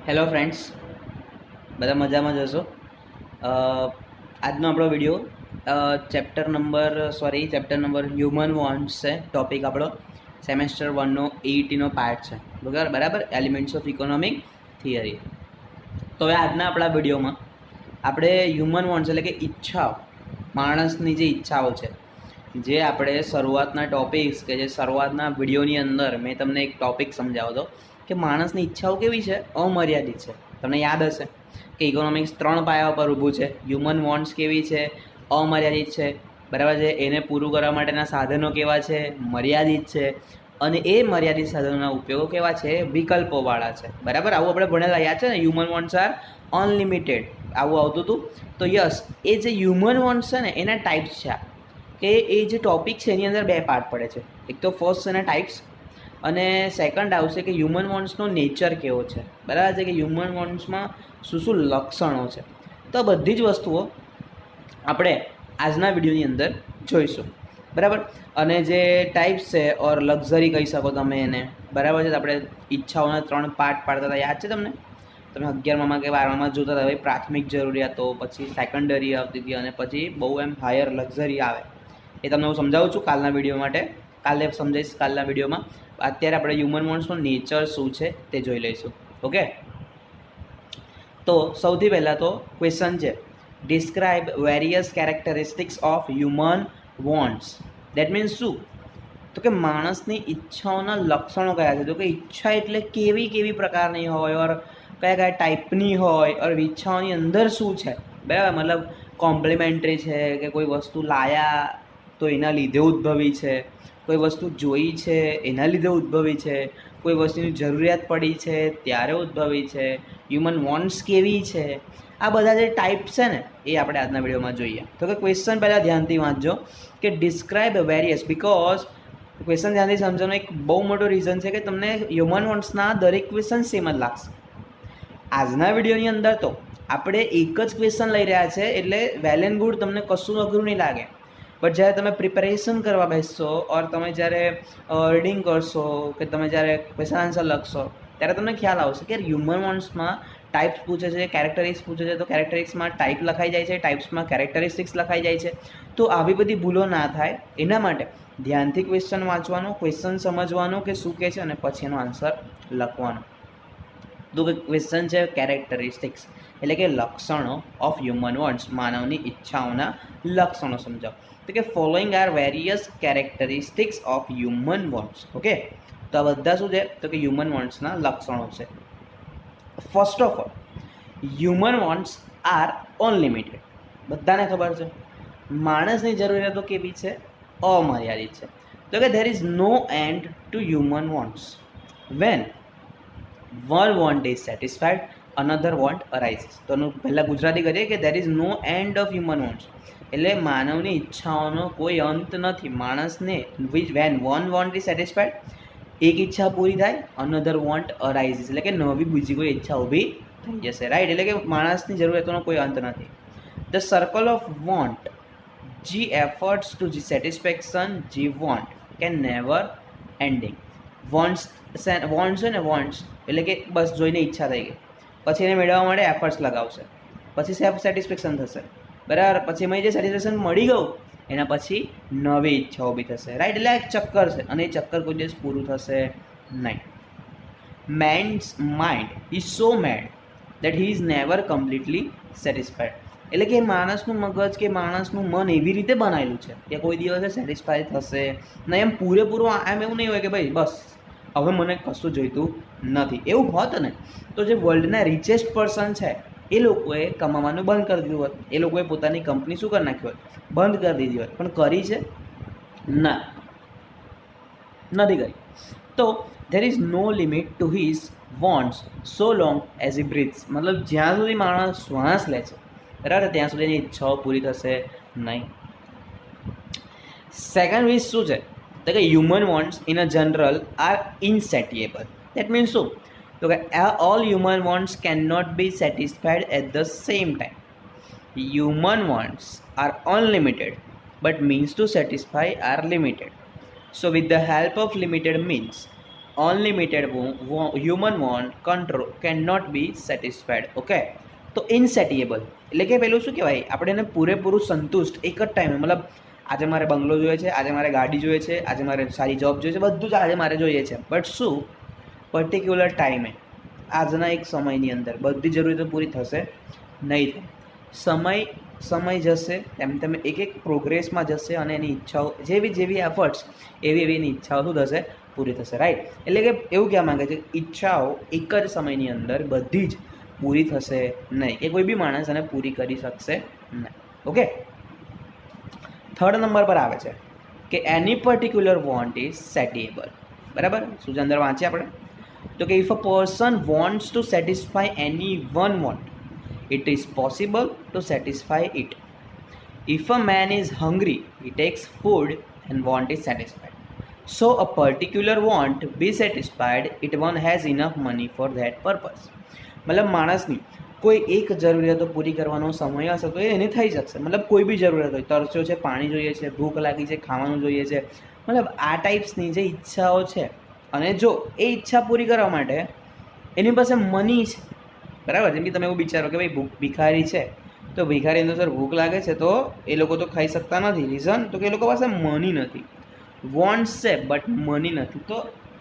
Hello friends, બધા મજામાં જ હશો. આજનો આપણો video chapter number human wants છે. ટોપિક આપણો સેમેસ્ટર 1નો EETનો પાર્ટ છે. બરાબર, એલિમેન્ટ્સ ઓફ ઇકોનોમિક થિયરી. તો હવે આજના આપણા વિડીયોમાં આપણે હ્યુમન વોન્ટ્સ એટલે કે ઈચ્છાઓ, માણસની જે ઈચ્છાઓ છે, જે આપણે શરૂઆતના ટોપિક્સ કે જે શરૂઆતના વિડીયોની અંદર મેં તમને એક ટોપિક સમજાવ્યો હતો કે માણસની ઈચ્છાઓ કેવી છે, અમર્યાદિત છે. તમને યાદ હશે કે ઇકોનોમિક્સ 3 પાયા પર ઊભું છે. હ્યુમન વોન્ટ્સ કેવી છે, અમર્યાદિત છે, બરાબર છે. એને પૂરું કરવા માટેના સાધનો કેવા છે, મર્યાદિત છે. અને એ મર્યાદિત સાધનોના ઉપયોગો કેવા છે, વિકલ્પોવાળા છે. બરાબર, આવું આપણે ભણેલા યાદ છે ને, હ્યુમન વોન્ટ્સ આર અનલિમિટેડ, આવું આવતું હતું. તો યસ, એ જે હ્યુમન વોન્ટ્સ છે ને એના ટાઈપ્સ છે. કે એ જે ટોપિક છે એની અંદર 2 પાર્ટ પડે છે. એક તો ફર્સ્ટ છે એના ટાઈપ્સ, અને સેકન્ડ આવશે કે હ્યુમન વોન્ટ્સનો નેચર કેવો છે. બરાબર છે, કે હ્યુમન વોન્ટ્સમાં શું શું લક્ષણો છે. તો બધી જ વસ્તુઓ આપણે આજના વિડીયોની અંદર જોઈશું. બરાબર, અને જે ટાઈપ્સ છે ઓર લક્ઝરી કહી શકો તમે એને. બરાબર છે, આપણે ઈચ્છાઓના 3 પાર્ટ પાડતા હતા, યાદ છે તમને? તમે 11માં કે 12માં જોતા હતા. ભાઈ, પ્રાથમિક જરૂરિયાતો, પછી સેકન્ડરી આવતી હતી, અને પછી બહુ એમ હાયર લક્ઝરી આવે. એ તમને હું સમજાવું છું કાલના વિડીયો માટે. કાલે સમજાવીશ કાલના વિડીયોમાં. અત્યારે આપણે હ્યુમન વોન્ટ્સનો નેચર શું છે તે જોઈ લઈશું. ઓકે, તો સૌથી પહેલાં તો ક્વેશ્ચન છે, describe various characteristics of human wants. That means શું? તો કે માણસની ઈચ્છાઓના લક્ષણો કયા છે. તો કે ઈચ્છા એટલે કેવી કેવી પ્રકારની હોય, ઓર કયા કયા ટાઈપની હોય, ઓર ઈચ્છાઓની અંદર શું છે. બરાબર, મતલબ કોમ્પ્લિમેન્ટરી છે કે કોઈ વસ્તુ લાયા તો એના લીધે ઉદ્ભવી છે, કોઈ વસ્તુ જોઈ છે એના લીધે ઉદ્ભવી છે, કોઈ વસ્તુની જરૂરિયાત પડી છે ત્યારે ઉદ્ભવી છે, હ્યુમન વોન્ટ્સ કેવી છે. આ બધા જે ટાઈપ છે ને એ આપણે આજના વિડીયોમાં જોઈએ. તો કે ક્વેશ્ચન પહેલાં ધ્યાનથી વાંચજો કે ડિસ્ક્રાઇબ વેરિયસ, બિકોઝ ક્વેશ્ચન ધ્યાનથી સમજવાનો એક બહુ મોટો રીઝન છે કે તમને હ્યુમન વોન્ટ્સના દરેક ક્વેશ્ચન સેમ જ લાગશે. આજના વિડીયોની અંદર તો આપણે એક જ ક્વેશ્ચન લઈ રહ્યા છે, એટલે વેલ એન્ડ ગુડ, તમને કશું અઘરું નહીં લાગે. બટ જ્યારે તમે પ્રિપેરેશન કરવા બેસશો, ઓર તમે જ્યારે રીડિંગ કરશો, કે તમે જ્યારે ક્વેશ્ચન આન્સર લખશો, ત્યારે તમને ખ્યાલ આવશે કે હ્યુમન વોન્ટ્સમાં ટાઈપ્સ પૂછે છે, કેરેક્ટરિસ્ટિક્સ પૂછે છે. તો કેરેક્ટરિસ્ટિક્સમાં ટાઈપ લખાઈ જાય છે, ટાઈપ્સમાં કેરેક્ટરિસ્ટિક્સ લખાઈ જાય છે. તો આવી બધી ભૂલો ના થાય એના માટે ધ્યાનથી ક્વેશ્ચન વાંચવાનો, ક્વેશ્ચન સમજવાનો કે શું કહે છે, અને પછી એનો આન્સર લખવાનો. તો ક્વેશ્ચન છે કેરેક્ટરિસ્ટિક્સ એટલે કે લક્ષણો ઓફ હ્યુમન વોન્ટ્સ, માનવની ઈચ્છાઓના લક્ષણો સમજાવો. તો કે following are various characteristics of human wants. Okay, તો આ બધા શું છે? તો કે હ્યુમન વોન્ટ્સના લક્ષણો છે. First of all, human wants are unlimited. બધાને ખબર છે માણસની જરૂરિયાતો કેવી છે? અમર્યાદિત છે. તો કે there is no end to human wants. When one want is satisfied, another want arises. તો એનું પહેલાં ગુજરાતી કરીએ કે there is no end of human wants. એટલે માનવની ઈચ્છાઓનો કોઈ અંત નથી. માણસને when one want is satisfied, એક ઈચ્છા પૂરી થાય, another want arises એટલે કે નવી બીજી કોઈ ઈચ્છા ઊભી થઈ જશે. રાઈટ, એટલે કે માણસની જરૂરિયાતોનો કોઈ અંત નથી. The circle of want, G efforts to G satisfaction, G want can never ending. Wants છે ને, વોન્ટ્સ એટલે કે બસ જોઈને ઈચ્છા થઈ ગઈ, પછી એને મેળવવા માટે એફર્ટ્સ લગાવશે, પછી સેલ્ફ સેટિસ્ફેક્શન થશે. બરાબર, પછી એમાં જે સેટિસ્ફેક્શન મળી ગયું એના પછી નવી ઈચ્છા ઊભી થશે. રાઈટ, એટલે એક ચક્કર છે, અને એ ચક્કર કોઈ દિવસ પૂરું થશે નહીં. Man's mind is so made that he is never completely satisfied. એટલે કે માણસનું મગજ કે માણસનું મન એવી રીતે બનાવેલું છે કે કોઈ દિવસે સેટિસ્ફાઈ થશે નહીં. એમ પૂરેપૂરું એમ એવું નહીં હોય કે ભાઈ બસ હવે મને કશું જોઈતું નથી. એવું હોત ને તો જે વર્લ્ડના રિચેસ્ટ પર્સન છે એ લોકોએ કમાવાનું બંધ કરી દીધું હોત. એ લોકોએ પોતાની કંપની શું કરી નાખી હોત? બંધ કરી દીધી હોત. પણ કરી છે ના, નથી કરી. તો there is no limit to his wants so long as he breathes. મતલબ જ્યાં સુધી માણસ શ્વાસ લે છે, બરાબર, ત્યાં સુધી એની ઈચ્છાઓ પૂરી થશે નહીં. સેકન્ડ વિશ શું છે? તો કે human wants in a general are insatiable. That means શું? તો કે all human wants can not be satisfied at the same time. Human wants are unlimited but means to satisfy are limited. So with the help of limited means, unlimited human want control can not be satisfied. Okay, તો insatiable એટલે કે પેલું શું કહેવાય, આપણે એને પૂરેપૂરું સંતુષ્ટ એક જ ટાઈમે, મતલબ આજે મારે બંગલો જોઈએ છે, આજે મારે ગાડી જોઈએ છે, આજે મારે સારી જોબ જોઈએ છે, બધું જ આજે મારે જોઈએ છે, બટ શું પર્ટિક્યુલર ટાઈમે આજના એક સમયની અંદર બધી જરૂરિયાતો પૂરી થશે નહીં થાય. સમય જશે તેમ તેમ એક એક પ્રોગ્રેસમાં જશે અને એની ઈચ્છાઓ જેવી એફર્ટ્સ એવી એની ઈચ્છાઓ શું થશે, પૂરી થશે. રાઈટ, એટલે કે એવું કહેવા માંગે છે ઈચ્છાઓ એક જ સમયની અંદર બધી જ પૂરી થશે નહીં, કે કોઈ બી માણસ એને પૂરી કરી શકશે નહીં. ઓકે, થર્ડ નંબર પર આવે છે કે એની પર્ટિક્યુલર વોન્ટ ઇઝ સેટિએબલ. બરાબર, શું છે અંદર વાંચીએ આપણે તો કે if a person wants to satisfy any one want, it is possible to satisfy it. If a man is hungry, he takes food and want is satisfied. So a particular want be satisfied, it one has enough money for that purpose. મતલબ માણસની કોઈ એક જરૂરિયાતો પૂરી કરવાનો સમય હશે તો એને થઈ શકશે. મતલબ કોઈ બી જરૂરિયાત હોય, તરસ્યો છે, પાણી જોઈએ છે, ભૂખ લાગી છે, ખાવાનું જોઈએ છે, મતલબ આ ટાઈપ્સની જે ઈચ્છાઓ છે, અને જો એ ઈચ્છા પૂરી કરવા માટે એની પાસે મની છે, બરાબર. જેમ કે તમે એવું વિચારો કે ભાઈ ભિખારી છે તો ભિખારીને સર ભૂખ લાગે છે તો એ લોકો તો ખાઈ શકતા નથી. રીઝન તો કે એ લોકો પાસે મની નથી. વોન્ટ્સ છે બટ મની નથી. તો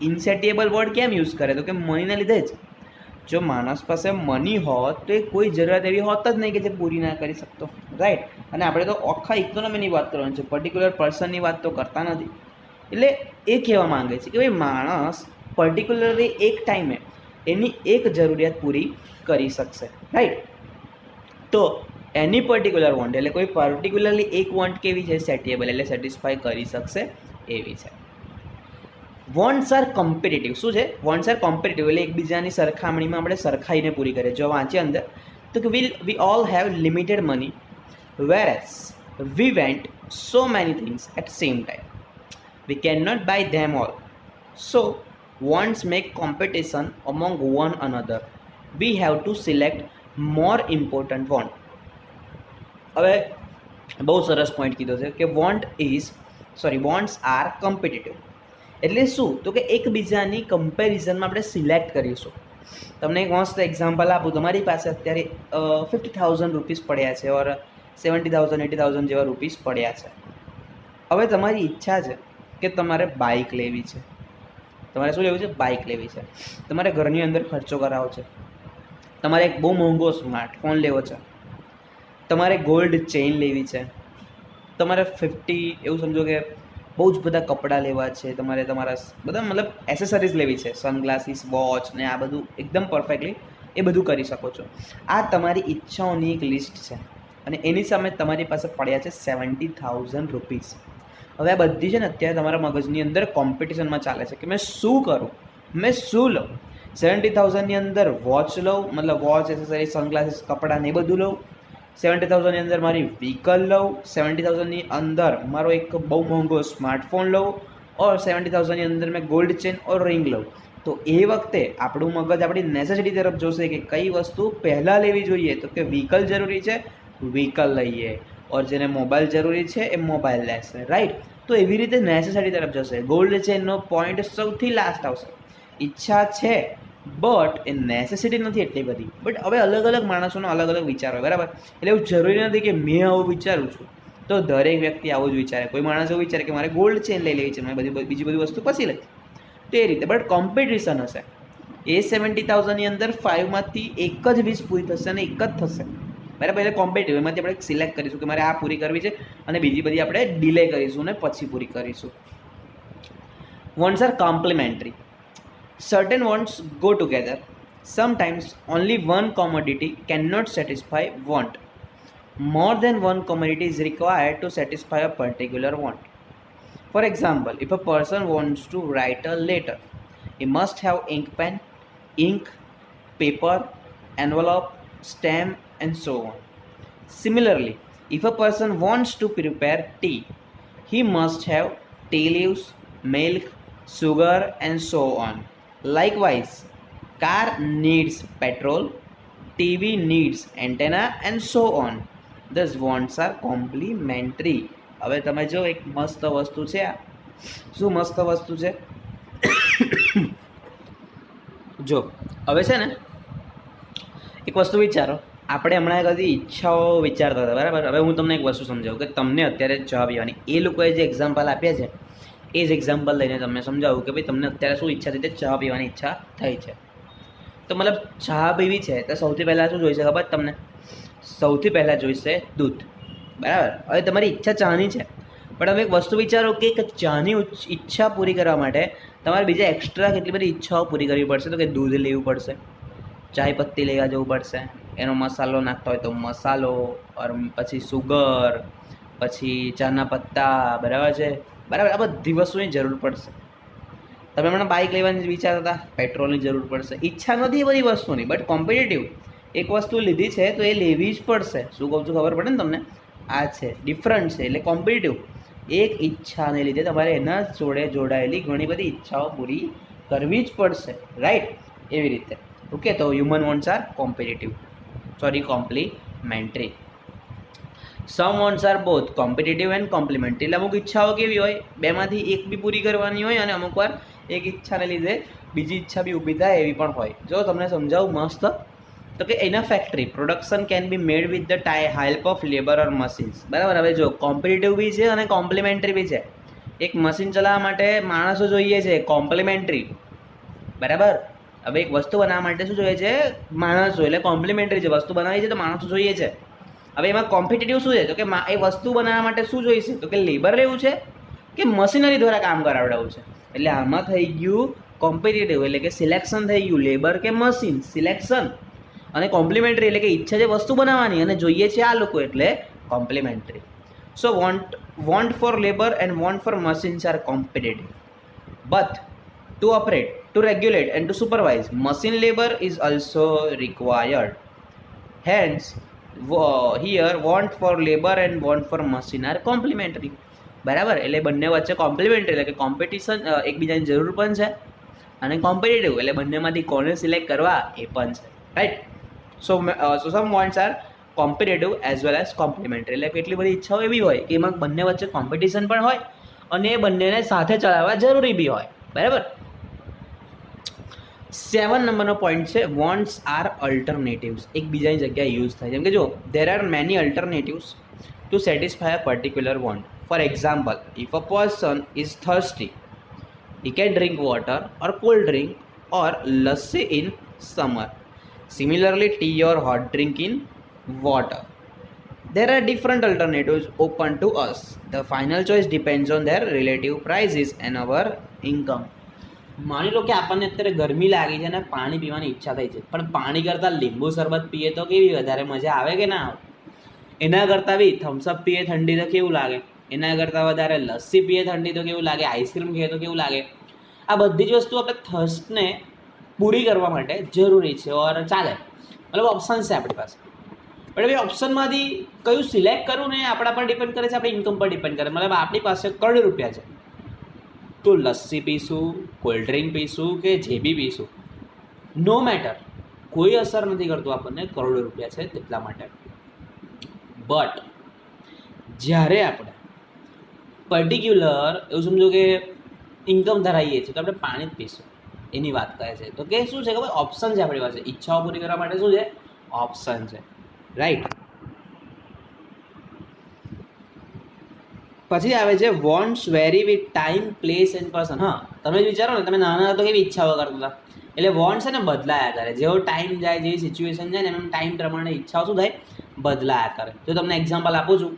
ઇનસેટિએબલ વર્ડ કેમ યુઝ કરે તો કે મનીને લીધે જ. જો માણસ પાસે મની હોત તો એ કોઈ જરૂરિયાત એવી હોત જ નહીં કે જે પૂરી ના કરી શકતો. રાઈટ, અને આપણે તો આખા ઇકોનોમીની વાત કરવાની છે, પર્ટિક્યુલર પર્સનની વાત તો કરતા નથી. એટલે એ કહેવા માંગે છે કે ભાઈ માણસ પર્ટિક્યુલરલી એક ટાઈમે એની એક જરૂરિયાત પૂરી કરી શકશે. રાઈટ, તો એની પર્ટિક્યુલર વોન્ટ એટલે કોઈ પર્ટિક્યુલરલી એક વોન્ટ કેવી છે, સેટિએબલ એટલે સેટિસ્ફાય કરી શકશે એવી છે. Wants are competitive. શું છે? વોન્ટ્સ આર કોમ્પિટિટિવ એટલે એકબીજાની સરખામણીમાં આપણે સરખાઈને પૂરી કરીએ. જો વાંચીએ અંદર તો કે we all have limited money whereas we want so many things at same time. We cannot buy them all. So wants make competition among one another. We have to select more important want. હવે બહુ સરસ point કીધો છે કે wants are competitive એટલે શું તો કે એકબીજાની કમ્પેરિઝનમાં આપણે સિલેક્ટ કરીશું. તમને એક મસ્ત એક્ઝામ્પલ આપું. તમારી પાસે અત્યારે 50,000 રૂપીસ પડ્યા છે ઓર 70,000 80,000 જેવા રૂપીસ પડ્યા છે. હવે તમારી ઈચ્છા છે કે તમારે બાઇક લેવી છે. તમારે શું લેવું છે? બાઇક લેવી છે. તમારે ઘરની અંદર ખર્ચો કરાવવો છે. તમારે એક બહુ મોંઘો સ્માર્ટફોન લેવો છે. તમારે ગોલ્ડ ચેઇન લેવી છે. તમારે 50 એવું સમજો કે બહુ જ બધા કપડાં લેવા છે. તમારે તમારા બધા મતલબ એસેસરીઝ લેવી છે, સનગ્લાસીસ, વોચ ને આ બધું એકદમ પરફેક્ટલી એ બધું કરી શકો છો. આ તમારી ઈચ્છાઓની એક લિસ્ટ છે અને એની સામે તમારી પાસે પડ્યા છે 70,000 રૂપીસ. હવે આ બધી છે ને અત્યારે તમારા મગજની અંદર કોમ્પિટિશનમાં ચાલે છે કે મેં શું કરું, મેં શું લઉં. 70,000ની અંદર વોચ લઉં, મતલબ વોચ, એસેસરી, સનગ્લાસીસ, કપડાં ને એ બધું લઉં. 70,000ની અંદર મારી વ્હીકલ લઉં. 70,000ની અંદર મારો એક બહુ મોંઘો સ્માર્ટફોન લઉં. ઓર 70,000ની અંદર મેં ગોલ્ડ ચેન ઓર રિંગ લઉં. તો એ વખતે આપણું મગજ આપણી નેસેસિટી તરફ જોશે કે કઈ વસ્તુ પહેલાં લેવી જોઈએ. તો કે વ્હીકલ જરૂરી છે, વ્હીકલ લઈએ. ઓર જેને મોબાઈલ જરૂરી છે એ મોબાઈલ લેશે. રાઈટ, તો એવી રીતે નેસેસિટી તરફ જશે. ગોલ્ડ ચેનનો પોઈન્ટ સૌથી લાસ્ટ આવશે. ઈચ્છા છે બટ એ નેસેસિટી નથી એટલી બધી. બટ હવે અલગ અલગ માણસોનો અલગ અલગ વિચાર હોય, બરાબર. એટલે એવું જરૂરી નથી કે મેં આવું વિચારું છું તો દરેક વ્યક્તિ આવું જ વિચારે. કોઈ માણસ એવું વિચારે કે મારે ગોલ્ડ ચેન લઈ લેવી છે, મેં બીજી બધી વસ્તુ પછી લઈ. તો એ રીતે બટ કોમ્પિટિશન હશે. એ 70,000ની અંદર 5માંથી એક જ 20 પૂરી થશે અને એક જ થશે, બરાબર. એટલે કોમ્પિટિટિવ એમાંથી આપણે સિલેક્ટ કરીશું કે મારે આ પૂરી કરવી છે અને બીજી બધી આપણે ડિલે કરીશું ને પછી પૂરી કરીશું. Wants are complementary. Certain wants go together. Sometimes only one commodity cannot satisfy want. More than one commodity is required to satisfy a particular want. For example, if a person wants to write a letter, he must have ink pen, ink, paper, envelope, stamp, and so on. Similarly, if a person wants to prepare tea, he must have tea leaves, milk, sugar, and so on. Likewise, car needs petrol, TV needs antenna, and so on. Thus wants are complementary. હવે તમે જો એક મસ્ત વસ્તુ છે. આ શું મસ્ત વસ્તુ છે? જો હવે છે ને એક વસ્તુ વિચારો, આપણે હમણાં કદી ઈચ્છાઓ વિચારતા હતા બરાબર. હવે હું તમને એક વસ્તુ સમજાવું કે તમને અત્યારે ચા પીવાની એ લોકોએ જે એક્ઝામ્પલ આપ્યા છે એ જ એક્ઝામ્પલ લઈને તમને સમજાવું કે ભાઈ તમને અત્યારે શું ઈચ્છા થઈ તે ચા પીવાની ઈચ્છા થઈ છે. તો મતલબ ચા પીવી છે તો સૌથી પહેલાં શું જોઈશે ખબર તમને? સૌથી પહેલાં જોઈશે દૂધ બરાબર. હવે તમારી ઈચ્છા ચાની છે, પણ તમે એક વસ્તુ વિચારો કે ચાની ઈચ્છા પૂરી કરવા માટે તમારે બીજા એક્સ્ટ્રા કેટલી બધી ઈચ્છાઓ પૂરી કરવી પડશે. તો કે દૂધ લેવું પડશે, ચાય પત્તી લેવા જવું પડશે, એનો મસાલો નાખતા હોય તો મસાલો, પછી સુગર, પછી ચાના પત્તા બરાબર છે બરાબર. આ બધી વસ્તુની જરૂર પડશે. તમે હમણાં બાઇક લેવાની વિચારતા હતા, પેટ્રોલની જરૂર પડશે. ઈચ્છા નથી એ બધી વસ્તુની, બટ કોમ્પિટિટિવ એક વસ્તુ લીધી છે તો એ લેવી જ પડશે. શું કહું છું ખબર પડે ને તમને? આ છે ડિફરન્ટ છે એટલે કોમ્પિટિટિવ. એક ઈચ્છાને લીધે તમારે એના જોડે જોડાયેલી ઘણી બધી ઈચ્છાઓ પૂરી કરવી જ પડશે, રાઈટ? એવી રીતે ઓકે. તો human wants are competitive, sorry complementary. Some wants are both competitive and complementary. એટલે અમુક ઈચ્છાઓ કેવી હોય, બેમાંથી એક બી પૂરી કરવાની હોય અને અમુક વાર એક ઈચ્છાને લીધે બીજી ઈચ્છા બી ઊભી થાય એવી પણ હોય. જો તમને સમજાવું મસ્ત, તો કે એના factory production can be made with the help of labour or machines બરાબર. હવે જો કોમ્પિટિટિવ બી છે અને કોમ્પ્લિમેન્ટરી બી છે. એક મશીન ચલાવવા માટે માણસો જોઈએ છે, કોમ્પ્લિમેન્ટરી બરાબર. હવે એક વસ્તુ બનાવવા માટે શું જોઈએ છે? માણસો, એટલે કોમ્પ્લિમેન્ટરી છે. વસ્તુ બનાવી છે તો માણસો જોઈએ છે. હવે એમાં કોમ્પિટિટિવ શું છે? તો કે એ વસ્તુ બનાવવા માટે શું જોઈશે? તો કે લેબર લેવું છે કે મશીનરી દ્વારા કામ કરાવડાવવું છે. એટલે આમાં થઈ ગયું કોમ્પિટિટિવ, એટલે કે સિલેક્શન થઈ ગયું, લેબર કે મશીન સિલેક્શન. અને કોમ્પ્લિમેન્ટરી એટલે કે ઈચ્છા છે વસ્તુ બનાવવાની અને જોઈએ છે આ લોકો, એટલે complementary. So want for labour and want for machines are competitive, but to operate, to regulate and to supervise, machine labor is also required. Hence, here want for labor and want for machine are complementary. બરાબર. એટલે બંને વચ્ચે complimentary એટલે કે competition, એકબીજાની જરૂર પણ છે, અને કોમ્પિટિટિવ એટલે બંનેમાંથી કોને સિલેક્ટ કરવા એ પણ છે, right? So some wants are competitive as well as complementary. એટલે કેટલી બધી ઈચ્છાઓ એવી હોય કે એમાં બંને વચ્ચે કોમ્પિટિશન પણ હોય અને એ બંનેને સાથે ચલાવવા જરૂરી બી હોય, બરાબર. 7 નંબરનો પોઈન્ટ છે વોન્ટ્સ આર અલ્ટરનેટિવ્સ. એકબીજાની જગ્યાએ યુઝ થાય. જેમ કે જો there are many alternatives to satisfy a particular want. For example, if a person is thirsty, he can drink water or cold drink or lassi in summer. Similarly, tea or hot drink in water. There are different alternatives open to us. The final choice depends on their relative prices and our income. માની લો કે આપણને અત્યારે ગરમી લાગી છે અને પાણી પીવાની ઈચ્છા થઈ છે, પણ પાણી કરતાં લીંબુ શરબત પીએ તો કેવી વધારે મજા આવે કે ના આવે? એના કરતાં બી થમ્સઅપ પીએ ઠંડી તો કેવું લાગે? એના કરતાં વધારે લસ્સી પીએ ઠંડી તો કેવું લાગે? આઈસ્ક્રીમ ખાઈએ તો કેવું લાગે? આ બધી જ વસ્તુ આપણે થર્સ્ટને પૂરી કરવા માટે જરૂરી છે ઓર ચાલે, મતલબ ઓપ્શન છે આપણી પાસે. પણ ભાઈ ઓપ્શનમાંથી કયું સિલેક્ટ કરવું ને આપણા પર ડિપેન્ડ કરે છે, આપણી ઇન્કમ પર ડિપેન્ડ કરે. મતલબ આપણી પાસે કરોડ રૂપિયા છે તો લસ્સી પીશું, કોલ્ડ ડ્રિંક પીશું કે જે બી પીશું, નો મેટર, કોઈ અસર નથી કરતું આપણને, કરોડો રૂપિયા છે તેટલા માટે. બટ જ્યારે આપણે પર્ટિક્યુલર એવું સમજો કે ઇન્કમ ધરાવીએ છીએ તો આપણે પાણી જ પીશું, એની વાત કરે છે. તો કે શું છે કે ભાઈ ઓપ્શન છે આપણી પાસે, ઈચ્છાઓ પૂરી કરવા માટે શું છે? ઓપ્શન છે, રાઈટ? પછી આવે છે wants very with time, place and person. હા, તમે વિચારો ને, તમે નાના હતા તો કેવી ઈચ્છાઓ કરતા હતા, એટલે વોન્ટ્સ છે ને બદલાયા કરે. જેવો ટાઈમ જાય, જેવી સિચ્યુએશન જાય ને એમ ટાઈમ પ્રમાણે ઈચ્છાઓ શું થાય? બદલાયા કરે. તો તમને એક્ઝામ્પલ આપું છું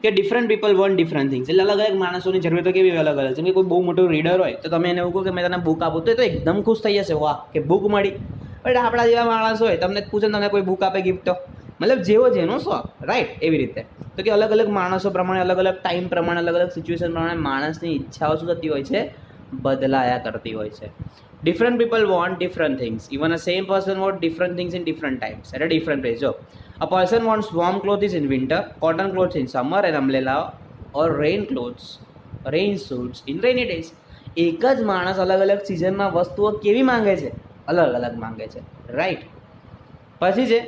કે different people want different things. એટલે અલગ અલગ માણસોની જરૂરિયાતો કેવી હોય? અલગ અલગ. જેમ કે કોઈ બહુ મોટો રીડર હોય તો તમે એને એવું કહો કે મેં તને બુક આપું તો એ તો એકદમ ખુશ થઈ જશે, વાહ કે બુક મળી. બટ આપણા જેવા માણસ હોય, તમને પૂછે તમને કોઈ બુક આપે ગિફ્ટ, મતલબ જેવો જેનો શોખ, રાઈટ? એવી રીતે. તો કે અલગ અલગ માણસો પ્રમાણે, અલગ અલગ ટાઈમ પ્રમાણે, અલગ અલગ સિચ્યુએશન પ્રમાણે માણસની ઈચ્છાઓ શું થતી હોય છે? બદલાયા કરતી હોય છે. Different people want different things. Even a same person want different things in different times at a different place. જો a person wants warm clothes in winter, cotton clothes in summer and umbrella or rain suits in rainy days. એક જ માણસ અલગ અલગ સિઝનમાં વસ્તુઓ કેવી માંગે છે? અલગ અલગ માંગે છે, રાઈટ? પછી છે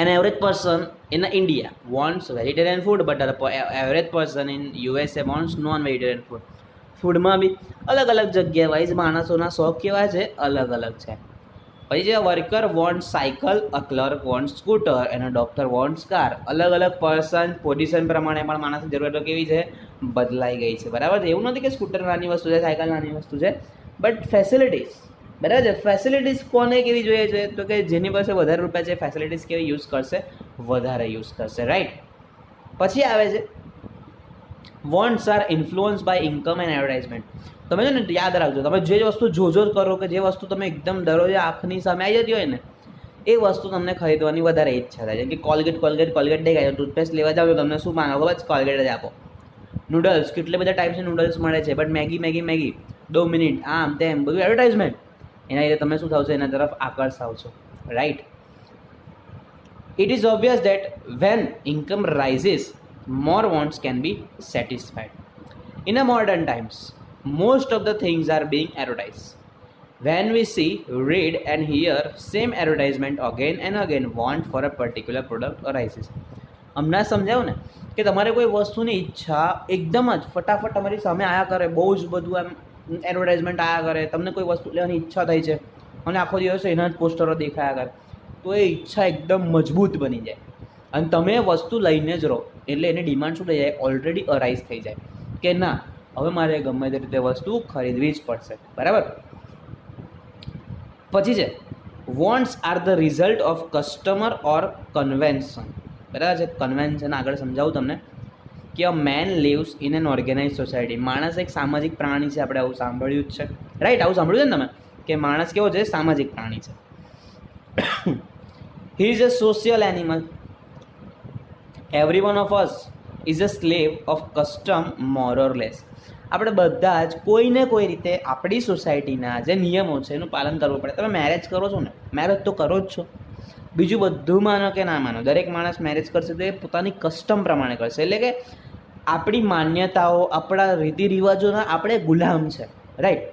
an average person in India wants vegetarian food but an average person in USA wants non-vegetarian food. ફૂડમાં બી અલગ અલગ જગ્યા વાઇઝ માણસોના શોખ કેવા છે, અલગ અલગ છે. પછી જે વર્કર વોન્ટ સાયકલ, અ ક્લર્ક વોન્ટ સ્કૂટર અને ડૉક્ટર વોન્ટ્સ કાર. અલગ અલગ પર્સન પોઝિશન પ્રમાણે પણ માણસની જરૂરિયાતો કેવી છે, બદલાઈ ગઈ છે. બરાબર છે. એવું નથી કે સ્કૂટર નાની વસ્તુ છે, સાયકલ નાની વસ્તુ છે, બટ ફેસિલિટીઝ, બરાબર છે. ફેસિલિટીઝ કોને કેવી જોઈએ છે, તો કે જેની પાસે વધારે રૂપિયા છે ફેસિલિટીઝ કેવી યુઝ કરશે, વધારે યુઝ કરશે, રાઈટ. પછી આવે છે wants are influence by income and advertisement. તમે છે ને યાદ રાખજો, તમે જે વસ્તુ જોજો કરો કે જે વસ્તુ તમે એકદમ દરરોજ આંખની સામે આવી જતી હોય ને એ વસ્તુ તમને ખરીદવાની વધારે ઈચ્છા થાય. જેમ કે કોલગેટ દેખાય, ટૂથપેસ્ટ લેવા જાવ તો તમને શું માંગો ખબર છે, કોલગેટ જ આપો. નૂડલ્સ, કેટલે બધા ટાઈપ્સના નૂડલ્સ મળે છે, બટ મેગી 2 મિનિટ આમ તેમ બધું એડવર્ટાઇઝમેન્ટ. એના લીધે તમે શું થાવ છો, એના તરફ આકર્ષાવ છો, right. It is obvious that when income rises, more wants can be satisfied. In a modern times, most of the things are being advertised. When we see, read and hear same advertisement again and again, want for a particular product arises. હમણાં સમજાવું ને કે તમારે કોઈ વસ્તુની ઈચ્છા એકદમ જ ફટાફટ તમારી સામે આયા કરે, બહુ જ બધું એમ એડવર્ટાઇઝમેન્ટ આયા કરે, તમને કોઈ વસ્તુ લેવાની ઈચ્છા થઈ છે અને આખો દિવસ એના જ પોસ્ટરો દેખાયા કરે, તો એ ઈચ્છા એકદમ મજબૂત બની જાય અને તમે વસ્તુ લઈને જ રહો. એટલે એની ડિમાન્ડ શું થઈ જાય, ઓલરેડી અરાઇઝ થઈ જાય કે ના હવે મારે ગમે તે રીતે વસ્તુ ખરીદવી જ પડશે. બરાબર. પછી છે wants are the result of customer or convention. બરાબર છે. કન્વેન્શન આગળ સમજાવું તમને કે a man lives in an organise society. માણસ એક સામાજિક પ્રાણી છે. આપણે આવું સાંભળ્યું જ છે, રાઈટ. આવું સાંભળ્યું છે ને તમે કે માણસ કેવો છે, સામાજિક પ્રાણી છે. He is a social animal. Every one of us is a slave of custom more or less. આપણે બધા જ કોઈને કોઈ રીતે આપણી સોસાયટીના જે નિયમો છે એનું પાલન કરવું પડે. તમે મેરેજ કરો છો ને, મેરેજ તો કરો જ છો, બીજું બધું માનો કે ના માનો, દરેક માણસ મેરેજ કરશે તો એ પોતાની કસ્ટમ પ્રમાણે કરશે. એટલે કે આપણી માન્યતાઓ, આપણા રીતિ રિવાજોના આપણે ગુલામ છે, રાઈટ.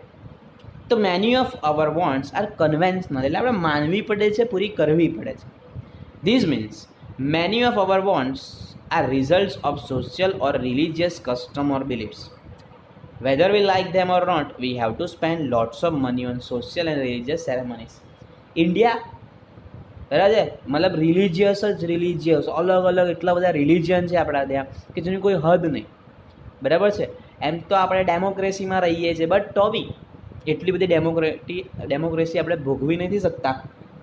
તો many of our wants are conventional. એટલે આપણે માનવી પડે છે, પૂરી કરવી પડે છે. This means many of our wants are results of social or religious custom or beliefs. Whether we like them or not, we have to spend lots of money on social and religious ceremonies. India, બરાબર છે, મતલબ religious અલગ અલગ એટલા બધા religion છે આપણા ત્યાં કે જેની કોઈ હદ નહીં. બરાબર છે. એમ તો આપણે ડેમોક્રેસીમાં રહીએ છીએ, બટ તો બી એટલી બધી ડેમોક્રેસી આપણે ભોગવી નથી શકતા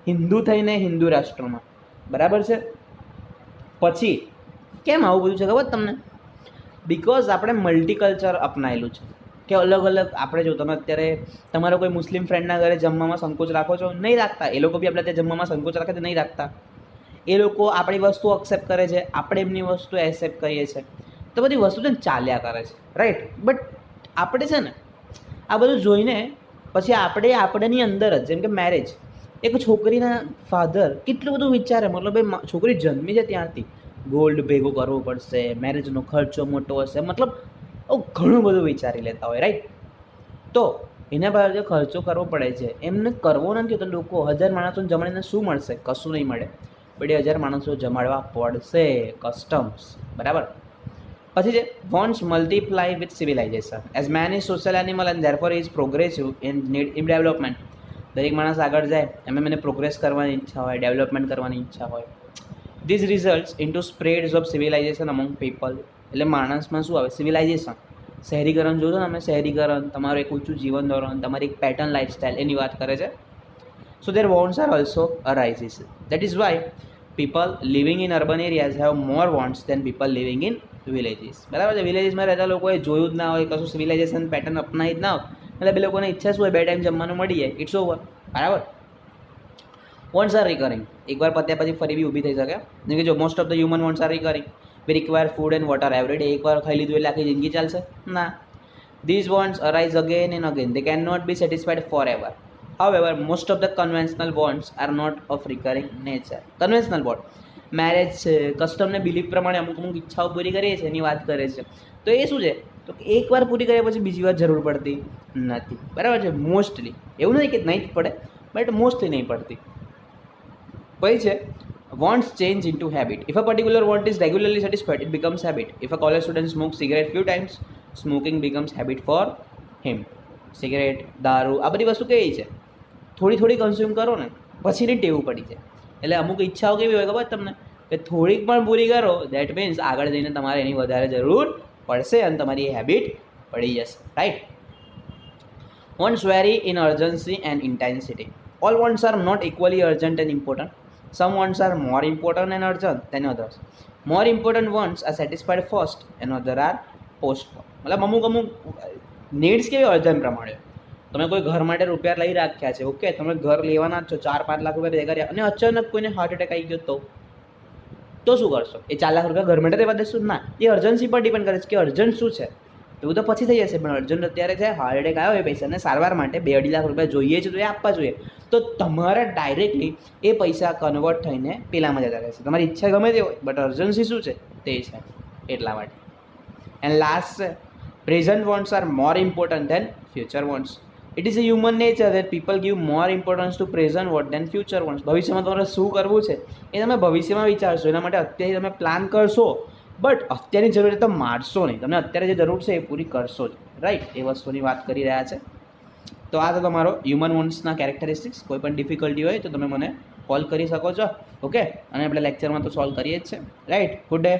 હિન્દુ થઈને હિન્દુ રાષ્ટ્રમાં. બરાબર છે. પછી કેમ આવું બધું છે ખબર તમને? બિકોઝ આપણે મલ્ટીકલ્ચર અપનાવેલું છે કે અલગ અલગ આપણે જો તમે અત્યારે તમારો કોઈ મુસ્લિમ ફ્રેન્ડના ઘરે જમવામાં સંકોચ રાખો છો, નહીં રાખતા. એ લોકો બી આપણે ત્યાં જમવામાં સંકોચ રાખે છે, નહીં રાખતા. એ લોકો આપણી વસ્તુ એક્સેપ્ટ કરે છે, આપણે એમની વસ્તુ એક્સેપ્ટ કરીએ છીએ. તો બધી વસ્તુ છે ને ચાલ્યા કરે છે, રાઈટ. બટ આપણે છે ને આ બધું જોઈને પછી આપણેની અંદર જ, જેમ કે મેરેજ, એક છોકરીના ફાધર કેટલું બધું વિચારે, મતલબ એ છોકરી જન્મી છે ત્યારથી ગોલ્ડ ભેગું કરવું પડશે, મેરેજનો ખર્ચો મોટો હશે, મતલબ ઘણું બધું વિચારી લેતા હોય, રાઈટ. તો એના પર જે ખર્ચો કરવો પડે છે એમને કરવો નથી. તો લોકો 1000 માણસોને જમાડીને શું મળશે? કશું નહીં મળે. બટ 1000 માણસો જમાડવા પડશે, કસ્ટમ્સ. બરાબર. પછી છે wants multiply with civilisation. As main is social animal and therefore is progressive and need in development. દરેક માણસ આગળ જાય એમ મને પ્રોગ્રેસ કરવાની ઈચ્છા હોય, ડેવલપમેન્ટ કરવાની ઈચ્છા હોય. This results into spreads of civilisation among people. એટલે માણસમાં શું આવે? સિવિલાઇઝેશન. શહેરીકરણ જોજો ને, અમે શહેરીકરણ, તમારું એક ઊંચું જીવન ધોરણ, તમારી એક પેટર્ન લાઇફસ્ટાઇલ, એની વાત કરે છે. So there wants are also arises. That is why people living in urban areas have more wants than people living in villages. બરાબર છે. વિલેજીસમાં રહેતા લોકોએ જોયું જ ના હોય, કશું સિવિલાઇઝેશન પેટર્ન અપનાવી જ ના હોય, એટલે બે લોકોને ઈચ્છા શું હોય? 2 ટાઈમ જમવાનું મળી જાય, ઇટ્સ ઓવર. બરાબર. Wants are recurring. એકવાર પત્યા પછી ફરી બી ઊભી થઈ શકે. જેમ કે જો most of the human wants are recurring. We require food and water every day. એકવાર ખાઈ લીધું એટલે આખી જિંદગી ચાલશે? ના. These wants arise again and again. They can not be satisfied for ever. However, most of the conventional wants are not of recurring nature. Conventional want, marriage છે, કસ્ટમને belief પ્રમાણે અમુક ઈચ્છાઓ પૂરી કરીએ છીએ એની વાત કરે છે. તો એ શું છે? તો એકવાર પૂરી કર્યા પછી બીજી વાર જરૂર પડતી નથી. બરાબર છે. મોસ્ટલી એવું નથી કે નહીં જ પડે, બટ મોસ્ટલી નહીં પડતી. પછી છે wants change into habit. If a particular want is regularly satisfied, it becomes habit. If a college student smokes cigarette few times, smoking becomes habit for him. Cigarette, દારૂ, આ બધી વસ્તુ કેવી છે, થોડી થોડી કન્ઝ્યુમ કરો ને પછીની ટેવું પડી જાય. એટલે અમુક ઈચ્છાઓ કેવી હોય ખબર તમને, કે થોડીક પણ પૂરી કરો દેટ મીન્સ આગળ જઈને તમારે એની વધારે જરૂર પડશે અને તમારી એ હેબિટ પડી જશે, right. Wants vary in urgency and intensity. All wants are not equally urgent and important. Some wants are more important and urgent than others. More important wants are satisfied first and other are postpone. મતલબ અમુક needs કેવી urgent પ્રમાણે, તમે કોઈ ઘર માટે રૂપિયા લઈ રાખ્યા છે, ઓકે, તમે ઘર લેવાના જ છો, 4-5 લાખ રૂપિયા ભેગા કર્યા અને અચાનક કોઈને હાર્ટ એટેક આવી ગયો તો શું કરશો? એ 4 લાખ રૂપિયા ઘર માટે રહેવા દેશો ના? એ અર્જન્સી પર ડિપેન્ડ કરે છે કે અર્જન્ટ શું છે. એવું તો પછી થઈ જશે, પણ અર્જન્ટ અત્યારે છે, હાર્ટ એટેક આવ્યો એ પૈસાને સારવાર માટે 2-2.5 લાખ રૂપિયા જોઈએ છે તો એ આપવા જોઈએ. તો તમારા ડાયરેક્ટલી એ પૈસા કન્વર્ટ થઈને પેલામાં જતા રહેશે. તમારી ઈચ્છા ગમે તે હોય બટ અર્જન્સી શું છે તે છે, એટલા માટે. એન્ડ લાસ્ટ છે, present wants are more important than future wants. It is a human nature that people give more importance to present want than future wants. ભવિષ્યમાં તમારે શું કરવું છે એ તમે ભવિષ્યમાં વિચારશો, એના માટે અત્યારે તમે પ્લાન કરશો, બટ અત્યારની જરૂરિયાત તો મારશો નહીં. તમને અત્યારે જે જરૂર છે એ પૂરી કરશો જ, રાઈટ. એ વસ્તુની વાત કરી રહ્યા છે. તો આ તો તમારો હ્યુમન વોન્ટ્સના કેરેક્ટરિસ્ટિક્સ. કોઈ પણ ડિફિકલ્ટી હોય તો તમે મને કોલ કરી શકો છો, ઓકે. અને આપણે લેક્ચરમાં તો સોલ્વ કરીએ જ છે, રાઈટ. Good day.